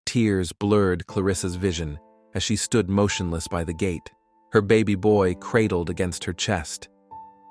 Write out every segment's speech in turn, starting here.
tears blurred Clarissa's vision as she stood motionless by the gate, her baby boy cradled against her chest.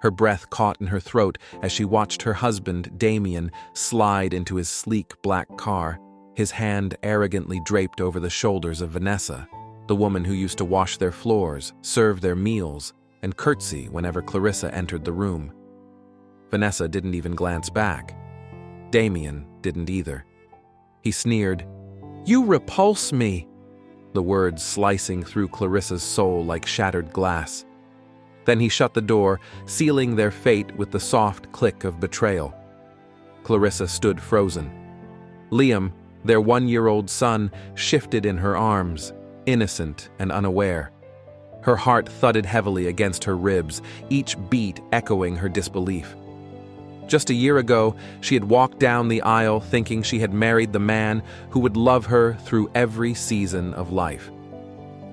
Her breath caught in her throat as she watched her husband, Damien, slide into his sleek black car, his hand arrogantly draped over the shoulders of Vanessa, the woman who used to wash their floors, serve their meals, and curtsy whenever Clarissa entered the room. Vanessa didn't even glance back. Damien didn't either. He sneered, "You repulse me," the words slicing through Clarissa's soul like shattered glass. Then he shut the door, sealing their fate with the soft click of betrayal. Clarissa stood frozen. Liam, their 1-year-old son, shifted in her arms, innocent and unaware. Her heart thudded heavily against her ribs, each beat echoing her disbelief. Just a year ago, she had walked down the aisle thinking she had married the man who would love her through every season of life.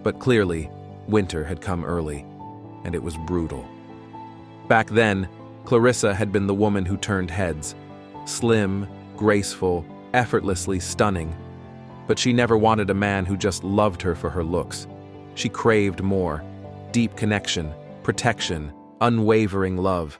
But clearly, winter had come early, and it was brutal. Back then, Clarissa had been the woman who turned heads. Slim, graceful, effortlessly stunning. But she never wanted a man who just loved her for her looks. She craved more. Deep connection, protection, unwavering love.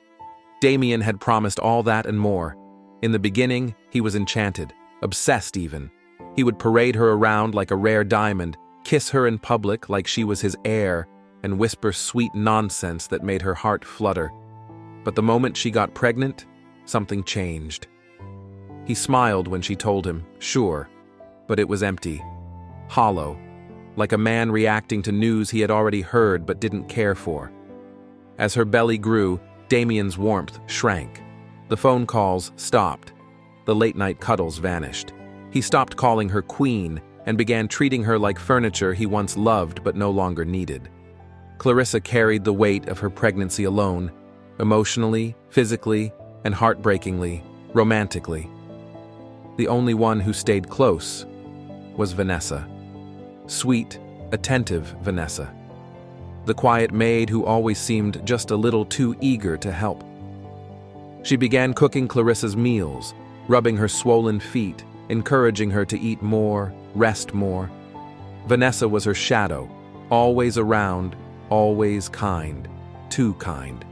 Damien had promised all that and more. In the beginning, he was enchanted, obsessed even. He would parade her around like a rare diamond, kiss her in public like she was his heir, and whisper sweet nonsense that made her heart flutter. But the moment she got pregnant, something changed. He smiled when she told him, sure, but it was empty, hollow, like a man reacting to news he had already heard but didn't care for. As her belly grew, Damien's warmth shrank. The phone calls stopped. The late-night cuddles vanished. He stopped calling her queen and began treating her like furniture he once loved but no longer needed. Clarissa carried the weight of her pregnancy alone, emotionally, physically, and heartbreakingly, romantically. The only one who stayed close was Vanessa. Sweet, attentive Vanessa. The quiet maid who always seemed just a little too eager to help. She began cooking Clarissa's meals, rubbing her swollen feet, encouraging her to eat more, rest more. Vanessa was her shadow, always around, always kind, too kind.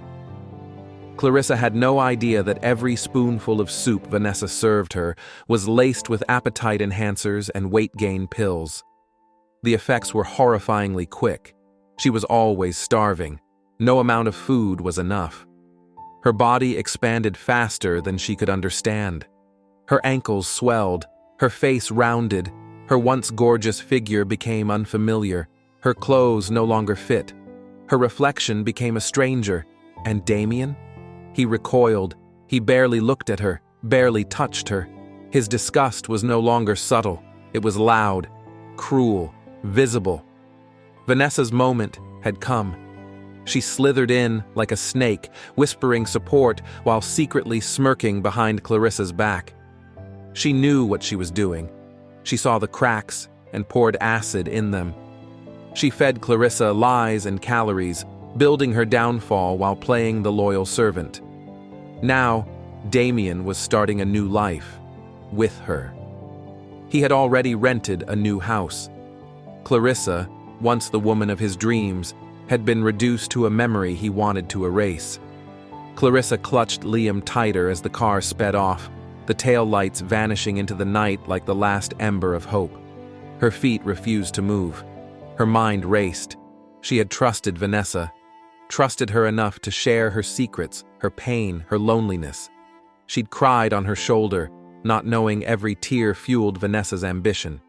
Clarissa had no idea that every spoonful of soup Vanessa served her was laced with appetite enhancers and weight gain pills. The effects were horrifyingly quick. She was always starving. No amount of food was enough. Her body expanded faster than she could understand. Her ankles swelled, her face rounded, her once gorgeous figure became unfamiliar, her clothes no longer fit. Her reflection became a stranger, and Damien? He recoiled. He barely looked at her, barely touched her. His disgust was no longer subtle. It was loud, cruel, visible. Vanessa's moment had come. She slithered in like a snake, whispering support while secretly smirking behind Clarissa's back. She knew what she was doing. She saw the cracks and poured acid in them. She fed Clarissa lies and calories, building her downfall while playing the loyal servant. Now, Damien was starting a new life with her. He had already rented a new house. Clarissa, once the woman of his dreams, had been reduced to a memory he wanted to erase. Clarissa clutched Liam tighter as the car sped off, the tail lights vanishing into the night like the last ember of hope. Her feet refused to move. Her mind raced. She had trusted Vanessa, trusted her enough to share her secrets, her pain, her loneliness. She'd cried on her shoulder, not knowing every tear fueled Vanessa's ambition.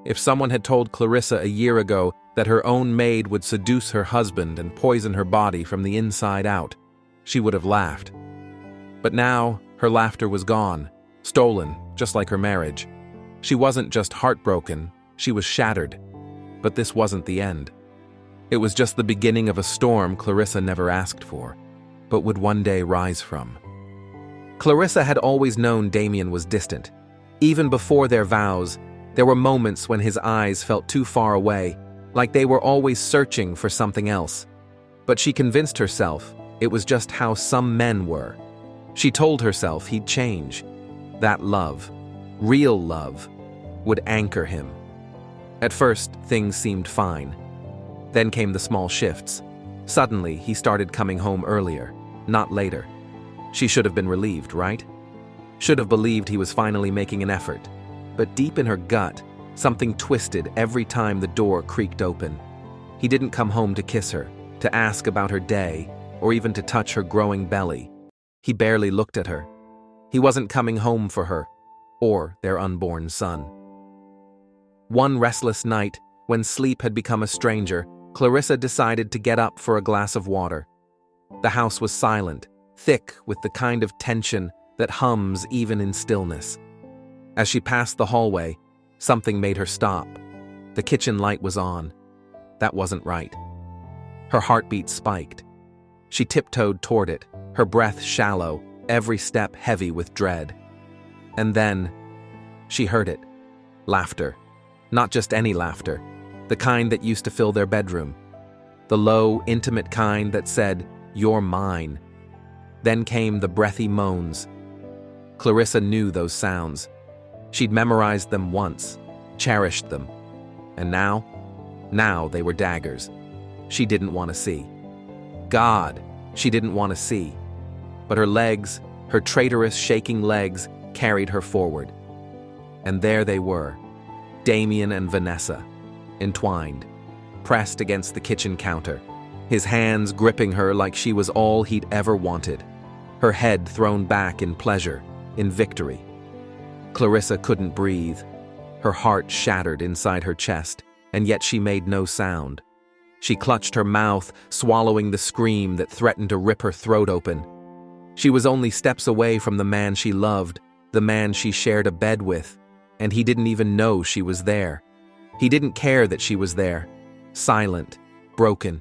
If someone had told Clarissa a year ago that her own maid would seduce her husband and poison her body from the inside out, she would have laughed. But now, her laughter was gone, stolen, just like her marriage. She wasn't just heartbroken, she was shattered. But this wasn't the end. It was just the beginning of a storm Clarissa never asked for, but would one day rise from. Clarissa had always known Damien was distant. Even before their vows, there were moments when his eyes felt too far away, like they were always searching for something else. But she convinced herself it was just how some men were. She told herself he'd change. That love, real love, would anchor him. At first, things seemed fine. Then came the small shifts. Suddenly, he started coming home earlier, not later. She should have been relieved, right? Should have believed he was finally making an effort. But deep in her gut, something twisted every time the door creaked open. He didn't come home to kiss her, to ask about her day, or even to touch her growing belly. He barely looked at her. He wasn't coming home for her, or their unborn son. One restless night, when sleep had become a stranger, Clarissa decided to get up for a glass of water. The house was silent, thick with the kind of tension that hums even in stillness. As she passed the hallway, something made her stop. The kitchen light was on. That wasn't right. Her heartbeat spiked. She tiptoed toward it, her breath shallow, every step heavy with dread. And then, she heard it. Laughter. Not just any laughter. The kind that used to fill their bedroom. The low, intimate kind that said, "You're mine." Then came the breathy moans. Clarissa knew those sounds. She'd memorized them once, cherished them. And now they were daggers. She didn't want to see. God, she didn't want to see. But her legs, her traitorous, shaking legs, carried her forward. And there they were, Damien and Vanessa, entwined, pressed against the kitchen counter, his hands gripping her like she was all he'd ever wanted, her head thrown back in pleasure, in victory. Clarissa couldn't breathe. Her heart shattered inside her chest, and yet she made no sound. She clutched her mouth, swallowing the scream that threatened to rip her throat open. She was only steps away from the man she loved, the man she shared a bed with, and he didn't even know she was there. He didn't care that she was there, silent, broken.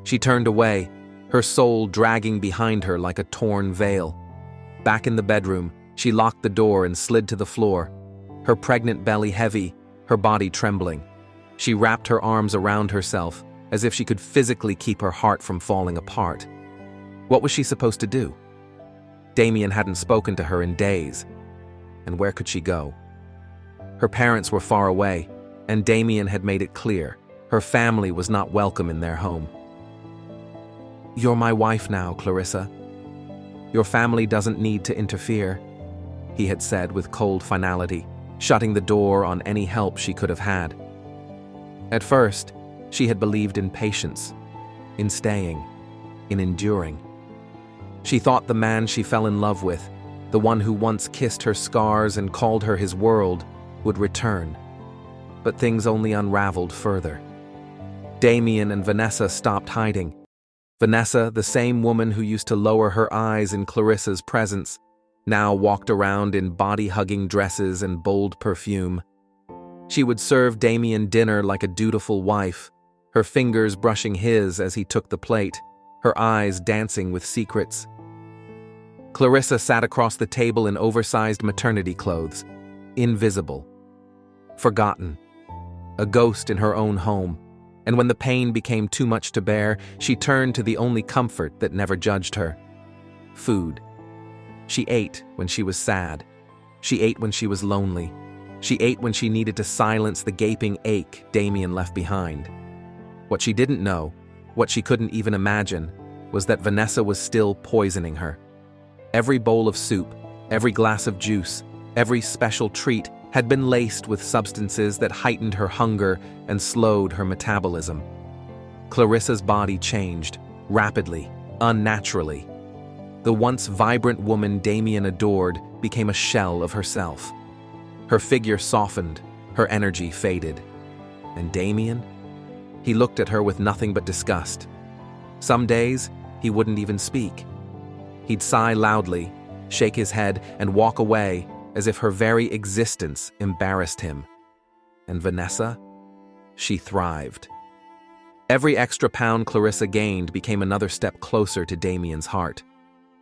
She turned away, her soul dragging behind her like a torn veil. Back in the bedroom, she locked the door and slid to the floor, her pregnant belly heavy, her body trembling. She wrapped her arms around herself, as if she could physically keep her heart from falling apart. What was she supposed to do? Damien hadn't spoken to her in days. And where could she go? Her parents were far away, and Damien had made it clear her family was not welcome in their home. "You're my wife now, Clarissa. Your family doesn't need to interfere," he had said with cold finality, shutting the door on any help she could have had. At first, she had believed in patience, in staying, in enduring. She thought the man she fell in love with, the one who once kissed her scars and called her his world, would return. But things only unraveled further. Damien and Vanessa stopped hiding. Vanessa, the same woman who used to lower her eyes in Clarissa's presence, now walked around in body-hugging dresses and bold perfume. She would serve Damien dinner like a dutiful wife, her fingers brushing his as he took the plate, her eyes dancing with secrets. Clarissa sat across the table in oversized maternity clothes, invisible, forgotten, a ghost in her own home. And when the pain became too much to bear, she turned to the only comfort that never judged her: food. She ate when she was sad. She ate when she was lonely. She ate when she needed to silence the gaping ache Damien left behind. What she didn't know, what she couldn't even imagine, was that Vanessa was still poisoning her. Every bowl of soup, every glass of juice, every special treat had been laced with substances that heightened her hunger and slowed her metabolism. Clarissa's body changed, rapidly, unnaturally. The once vibrant woman Damien adored became a shell of herself. Her figure softened, her energy faded. And Damien? He looked at her with nothing but disgust. Some days, he wouldn't even speak. He'd sigh loudly, shake his head, and walk away, as if her very existence embarrassed him. And Vanessa? She thrived. Every extra pound Clarissa gained became another step closer to Damien's heart.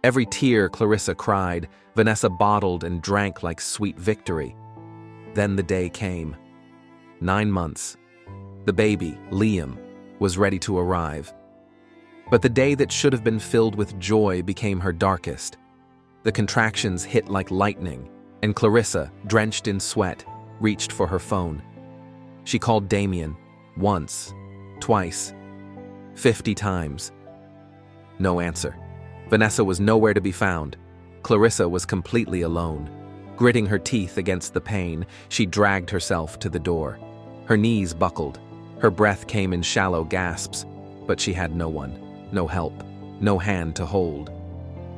Every tear Clarissa cried, Vanessa bottled and drank like sweet victory. Then the day came. 9 months. The baby, Liam, was ready to arrive. But the day that should have been filled with joy became her darkest. The contractions hit like lightning, and Clarissa, drenched in sweat, reached for her phone. She called Damien, once, twice, 50 times. No answer. Vanessa was nowhere to be found. Clarissa was completely alone. Gritting her teeth against the pain, she dragged herself to the door. Her knees buckled. Her breath came in shallow gasps, but she had no one, no help, no hand to hold.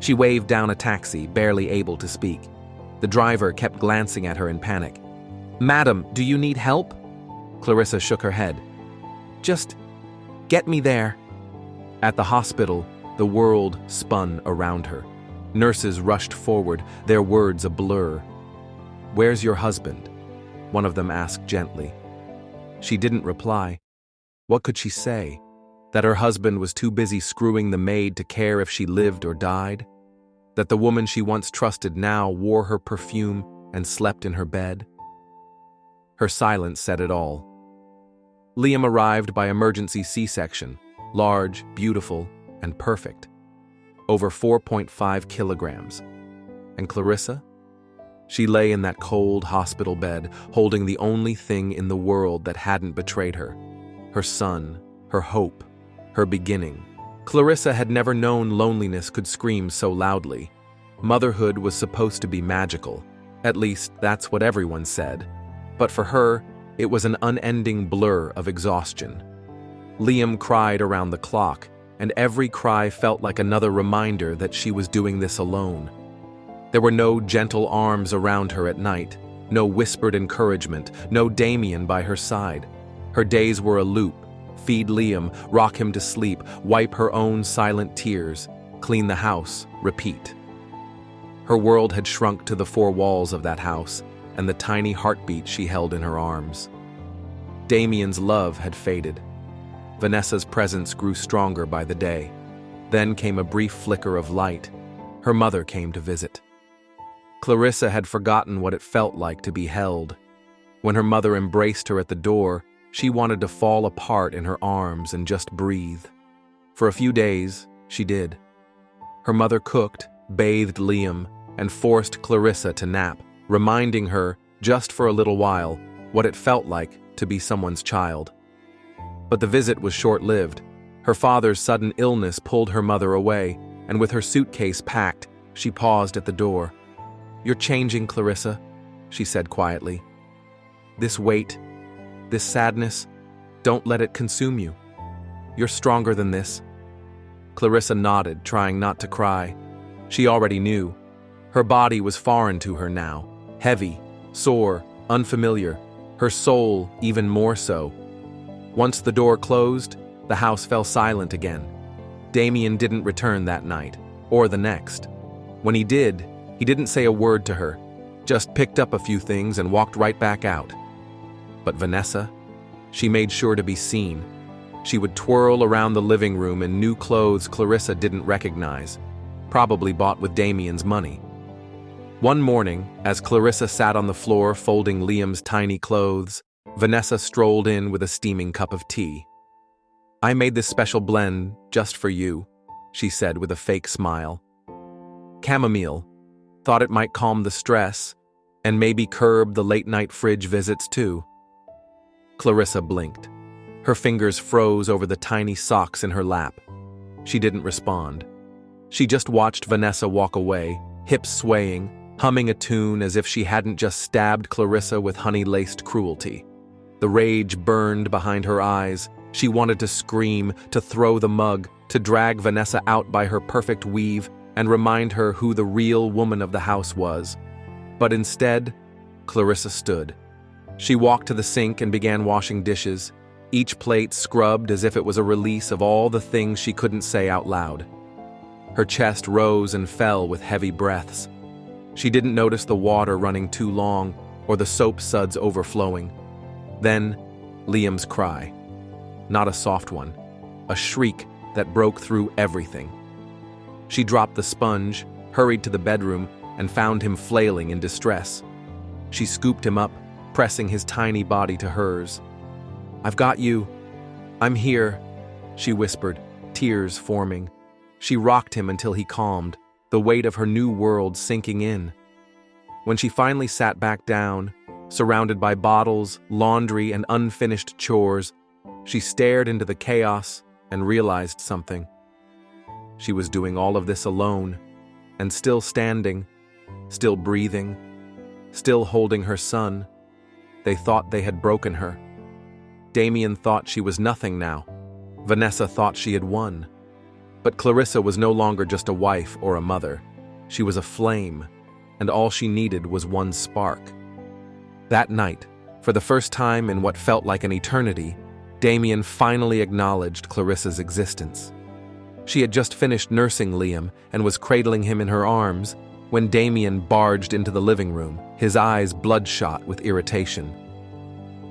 She waved down a taxi, barely able to speak. The driver kept glancing at her in panic. "Madam, do you need help?" Clarissa shook her head. "Just get me there." At the hospital, the world spun around her. Nurses rushed forward, their words a blur. "Where's your husband?" one of them asked gently. She didn't reply. What could she say? That her husband was too busy screwing the maid to care if she lived or died? That the woman she once trusted now wore her perfume and slept in her bed? Her silence said it all. Liam arrived by emergency C-section, large, beautiful, and perfect. Over 4.5 kilograms. And Clarissa? She lay in that cold hospital bed, holding the only thing in the world that hadn't betrayed her. Her son, her hope, her beginning. Clarissa had never known loneliness could scream so loudly. Motherhood was supposed to be magical. At least, that's what everyone said. But for her, it was an unending blur of exhaustion. Liam cried around the clock, and every cry felt like another reminder that she was doing this alone. There were no gentle arms around her at night, no whispered encouragement, no Damien by her side. Her days were a loop: feed Liam, rock him to sleep, wipe her own silent tears, clean the house, repeat. Her world had shrunk to the four walls of that house and the tiny heartbeat she held in her arms. Damien's love had faded. Vanessa's presence grew stronger by the day. Then came a brief flicker of light. Her mother came to visit. Clarissa had forgotten what it felt like to be held. When her mother embraced her at the door, she wanted to fall apart in her arms and just breathe. For a few days, she did. Her mother cooked, bathed Liam, and forced Clarissa to nap, reminding her, just for a little while, what it felt like to be someone's child. But the visit was short-lived. Her father's sudden illness pulled her mother away, and with her suitcase packed, she paused at the door. "You're changing, Clarissa," she said quietly. "This weight, this sadness, don't let it consume you. You're stronger than this." Clarissa nodded, trying not to cry. She already knew. Her body was foreign to her now, heavy, sore, unfamiliar, her soul even more so. Once the door closed, the house fell silent again. Damien didn't return that night, or the next. When he did, he didn't say a word to her, just picked up a few things and walked right back out. But Vanessa? She made sure to be seen. She would twirl around the living room in new clothes Clarissa didn't recognize, probably bought with Damien's money. One morning, as Clarissa sat on the floor folding Liam's tiny clothes, Vanessa strolled in with a steaming cup of tea. "I made this special blend just for you," she said with a fake smile. "Chamomile. Thought it might calm the stress, and maybe curb the late-night fridge visits too." Clarissa blinked. Her fingers froze over the tiny socks in her lap. She didn't respond. She just watched Vanessa walk away, hips swaying, humming a tune as if she hadn't just stabbed Clarissa with honey-laced cruelty. The rage burned behind her eyes. She wanted to scream, to throw the mug, to drag Vanessa out by her perfect weave and remind her who the real woman of the house was. But instead, Clarissa stood. She walked to the sink and began washing dishes, each plate scrubbed as if it was a release of all the things she couldn't say out loud. Her chest rose and fell with heavy breaths. She didn't notice the water running too long or the soap suds overflowing. Then, Liam's cry. Not a soft one, a shriek that broke through everything. She dropped the sponge, hurried to the bedroom, and found him flailing in distress. She scooped him up, pressing his tiny body to hers. "I've got you. I'm here," she whispered, tears forming. She rocked him until he calmed, the weight of her new world sinking in. When she finally sat back down, Surrounded by bottles, laundry, and unfinished chores, she stared into the chaos and realized something. She was doing all of this alone, and still standing, still breathing, still holding her son. They thought they had broken her. Damien thought she was nothing now. Vanessa thought she had won. But Clarissa was no longer just a wife or a mother. She was a flame, and all she needed was one spark. That night, for the first time in what felt like an eternity, Damien finally acknowledged Clarissa's existence. She had just finished nursing Liam and was cradling him in her arms when Damien barged into the living room, his eyes bloodshot with irritation.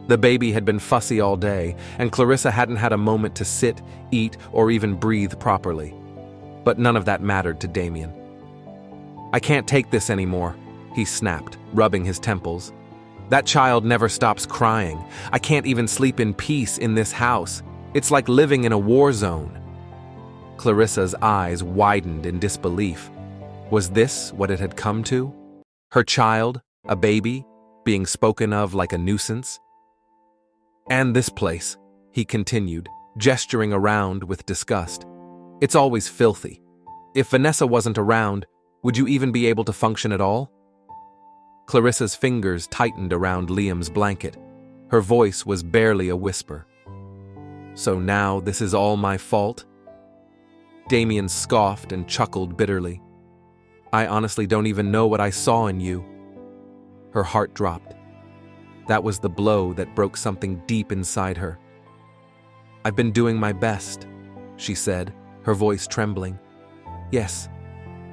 The baby had been fussy all day, and Clarissa hadn't had a moment to sit, eat, or even breathe properly. But none of that mattered to Damien. "I can't take this anymore," he snapped, rubbing his temples. "That child never stops crying. I can't even sleep in peace in this house. It's like living in a war zone." Clarissa's eyes widened in disbelief. Was this what it had come to? Her child, a baby, being spoken of like a nuisance? "And this place," he continued, gesturing around with disgust. "It's always filthy. If Vanessa wasn't around, would you even be able to function at all?" Clarissa's fingers tightened around Liam's blanket. Her voice was barely a whisper. "So now this is all my fault?" Damien scoffed and chuckled bitterly. "I honestly don't even know what I saw in you." Her heart dropped. That was the blow that broke something deep inside her. "I've been doing my best," she said, her voice trembling. "Yes,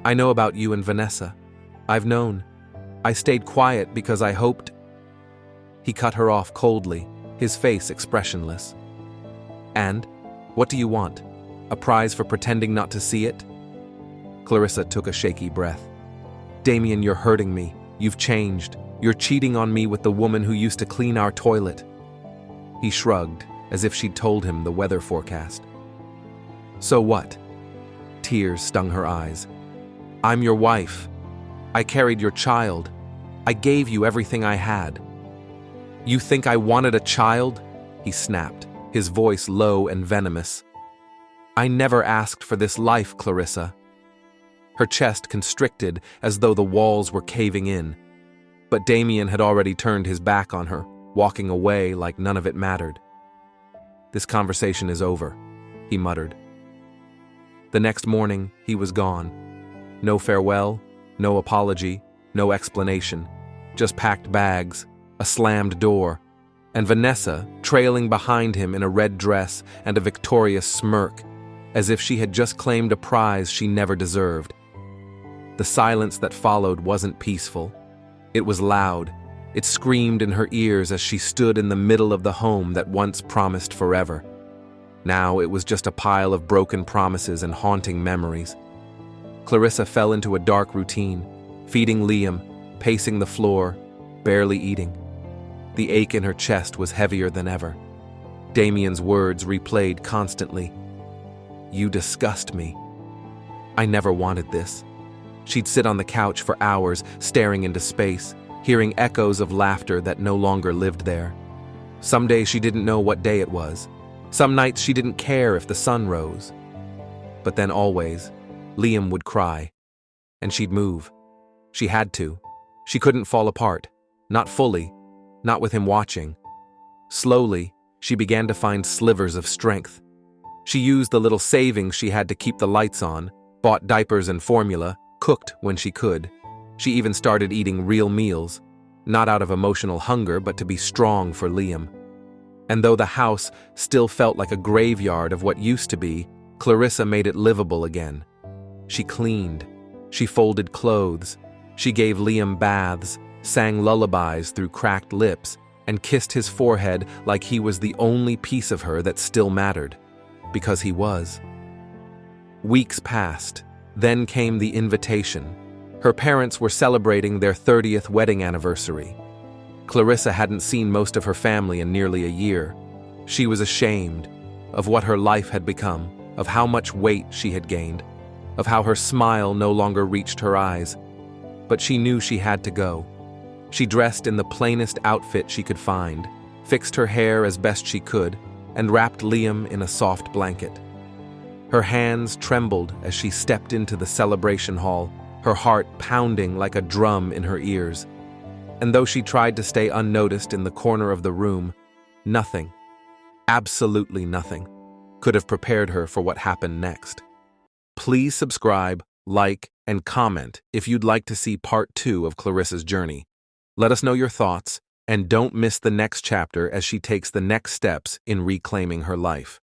I know about you and Vanessa. I've known. I stayed quiet because I hoped—" He cut her off coldly, his face expressionless. "And? What do you want? A prize for pretending not to see it?" Clarissa took a shaky breath. "Damien, you're hurting me. You've changed. You're cheating on me with the woman who used to clean our toilet." He shrugged, as if she'd told him the weather forecast. "So what?" Tears stung her eyes. "I'm your wife. I carried your child. I gave you everything I had." "You think I wanted a child?" he snapped, his voice low and venomous. "I never asked for this life, Clarissa." Her chest constricted as though the walls were caving in. But Damien had already turned his back on her, walking away like none of it mattered. "This conversation is over," he muttered. The next morning, he was gone. No farewell, no apology, no explanation. Just packed bags, a slammed door, and Vanessa trailing behind him in a red dress and a victorious smirk, as if she had just claimed a prize she never deserved. The silence that followed wasn't peaceful. It was loud. It screamed in her ears as she stood in the middle of the home that once promised forever. Now it was just a pile of broken promises and haunting memories. Clarissa fell into a dark routine, feeding Liam, pacing the floor, barely eating. The ache in her chest was heavier than ever. Damien's words replayed constantly. "You disgust me. I never wanted this." She'd sit on the couch for hours, staring into space, hearing echoes of laughter that no longer lived there. Some days she didn't know what day it was. Some nights she didn't care if the sun rose. But then always, Liam would cry, and she'd move. She had to. She couldn't fall apart. Not fully. Not with him watching. Slowly, she began to find slivers of strength. She used the little savings she had to keep the lights on, bought diapers and formula, cooked when she could. She even started eating real meals, not out of emotional hunger, but to be strong for Liam. And though the house still felt like a graveyard of what used to be, Clarissa made it livable again. She cleaned. She folded clothes. She gave Liam baths, sang lullabies through cracked lips, and kissed his forehead like he was the only piece of her that still mattered. Because he was. Weeks passed. Then came the invitation. Her parents were celebrating their 30th wedding anniversary. Clarissa hadn't seen most of her family in nearly a year. She was ashamed of what her life had become, of how much weight she had gained, of how her smile no longer reached her eyes. But she knew she had to go. She dressed in the plainest outfit she could find, fixed her hair as best she could, and wrapped Liam in a soft blanket. Her hands trembled as she stepped into the celebration hall, her heart pounding like a drum in her ears. And though she tried to stay unnoticed in the corner of the room, nothing, absolutely nothing, could have prepared her for what happened next. Please subscribe, like, and comment if you'd like to see part 2 of Clarissa's journey. Let us know your thoughts, and don't miss the next chapter as she takes the next steps in reclaiming her life.